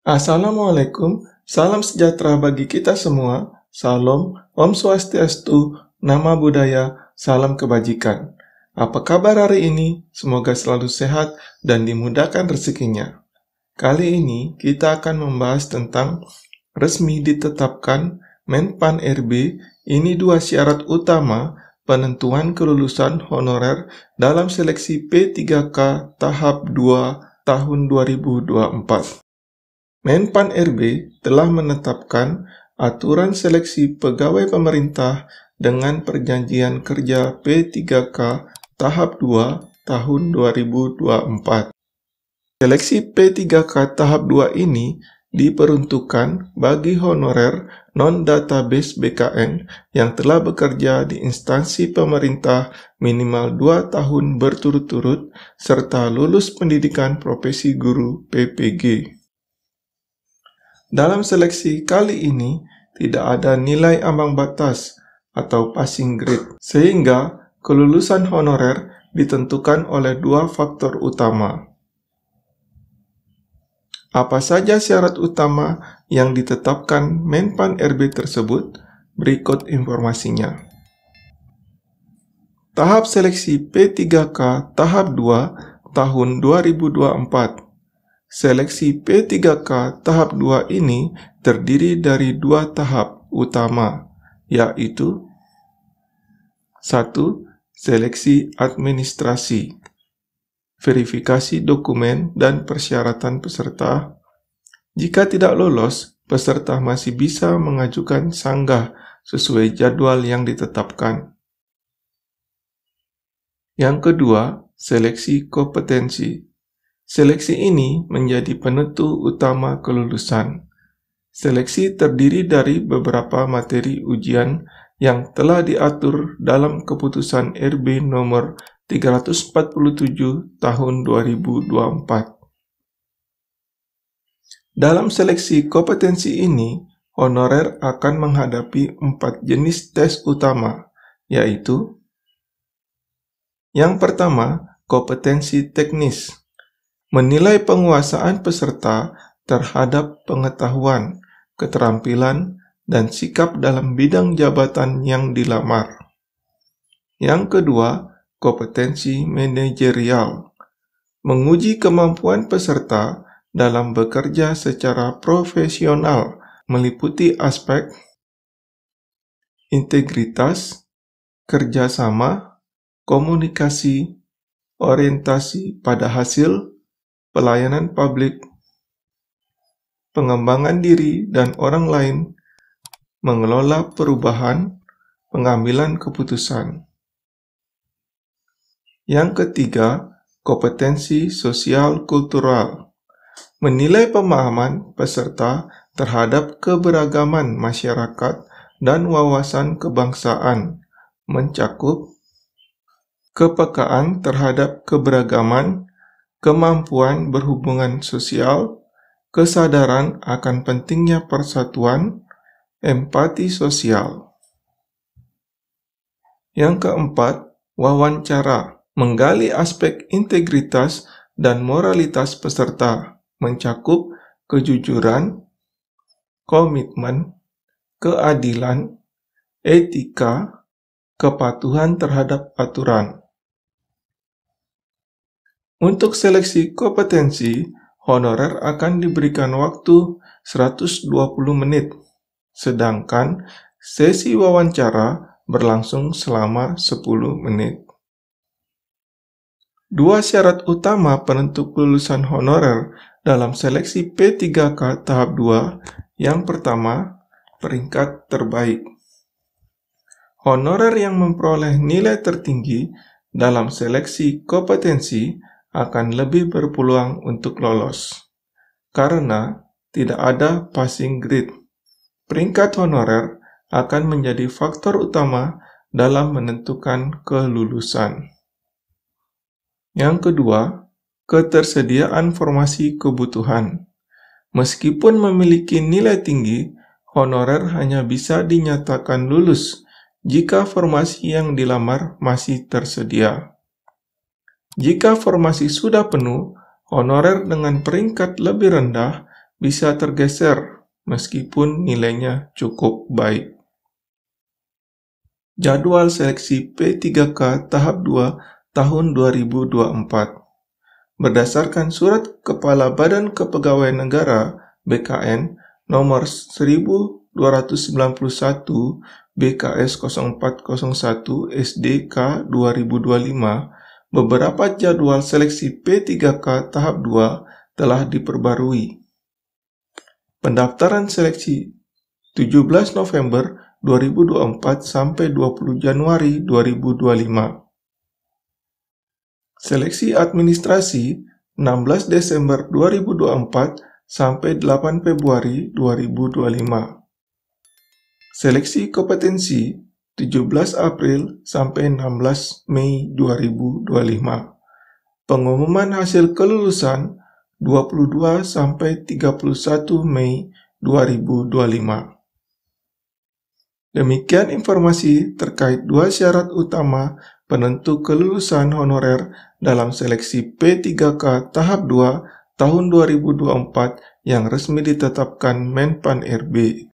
Assalamualaikum, salam sejahtera bagi kita semua. Salam, Om Swastiastu, Nama Budaya, salam kebajikan. Apa kabar hari ini? Semoga selalu sehat dan dimudahkan rezekinya. Kali ini kita akan membahas tentang resmi ditetapkan Menpan RB. Ini dua syarat utama penentuan kelulusan honorer dalam seleksi P3K tahap 2 tahun 2024. Menpan RB telah menetapkan aturan seleksi pegawai pemerintah dengan perjanjian kerja P3K tahap 2 tahun 2024. Seleksi P3K tahap 2 ini diperuntukkan bagi honorer non-database BKN yang telah bekerja di instansi pemerintah minimal 2 tahun berturut-turut serta lulus pendidikan profesi guru PPG. Dalam seleksi kali ini, tidak ada nilai ambang batas atau passing grade, sehingga kelulusan honorer ditentukan oleh dua faktor utama. Apa saja syarat utama yang ditetapkan Menpan RB tersebut? Berikut informasinya. Tahap seleksi P3K tahap 2 tahun 2024. Seleksi P3K tahap 2 ini terdiri dari dua tahap utama, yaitu 1. Seleksi administrasi, verifikasi dokumen dan persyaratan peserta. Jika tidak lolos, peserta masih bisa mengajukan sanggah sesuai jadwal yang ditetapkan. Yang kedua, seleksi kompetensi. Seleksi ini menjadi penentu utama kelulusan. Seleksi terdiri dari beberapa materi ujian yang telah diatur dalam Keputusan RB nomor 347 tahun 2024. Dalam seleksi kompetensi ini, honorer akan menghadapi 4 jenis tes utama, yaitu yang pertama, kompetensi teknis. Menilai penguasaan peserta terhadap pengetahuan, keterampilan, dan sikap dalam bidang jabatan yang dilamar. Yang kedua, kompetensi manajerial. Menguji kemampuan peserta dalam bekerja secara profesional, meliputi aspek integritas, kerjasama, komunikasi, orientasi pada hasil, pelayanan publik, pengembangan diri dan orang lain, mengelola perubahan, pengambilan keputusan. Yang ketiga, kompetensi sosial kultural. Menilai pemahaman peserta terhadap keberagaman masyarakat dan wawasan kebangsaan, mencakup kepekaan terhadap keberagaman, kemampuan berhubungan sosial, kesadaran akan pentingnya persatuan, empati sosial. Yang keempat, wawancara. Menggali aspek integritas dan moralitas peserta, mencakup kejujuran, komitmen, keadilan, etika, kepatuhan terhadap aturan. Untuk seleksi kompetensi, honorer akan diberikan waktu 120 menit, sedangkan sesi wawancara berlangsung selama 10 menit. Dua syarat utama penentu kelulusan honorer dalam seleksi P3K tahap 2, yang pertama, peringkat terbaik. Honorer yang memperoleh nilai tertinggi dalam seleksi kompetensi akan lebih berpeluang untuk lolos, karena tidak ada passing grade. Peringkat honorer akan menjadi faktor utama dalam menentukan kelulusan. Yang kedua, ketersediaan formasi kebutuhan. Meskipun memiliki nilai tinggi, honorer hanya bisa dinyatakan lulus jika formasi yang dilamar masih tersedia. Jika formasi sudah penuh, honorer dengan peringkat lebih rendah bisa tergeser meskipun nilainya cukup baik. Jadwal seleksi P3K tahap 2 tahun 2024. Berdasarkan Surat Kepala Badan Kepegawaian Negara (BKN) nomor 1291 BKS 0401 SDK 2025, beberapa jadwal seleksi P3K tahap 2 telah diperbarui. Pendaftaran seleksi 17 November 2024 sampai 20 Januari 2025. Seleksi administrasi 16 Desember 2024 sampai 8 Februari 2025. Seleksi kompetensi 17 April sampai 16 Mei 2025. Pengumuman hasil kelulusan 22 sampai 31 Mei 2025. Demikian informasi terkait 2 syarat utama penentu kelulusan honorer dalam seleksi P3K tahap 2 tahun 2024 yang resmi ditetapkan Menpan RB.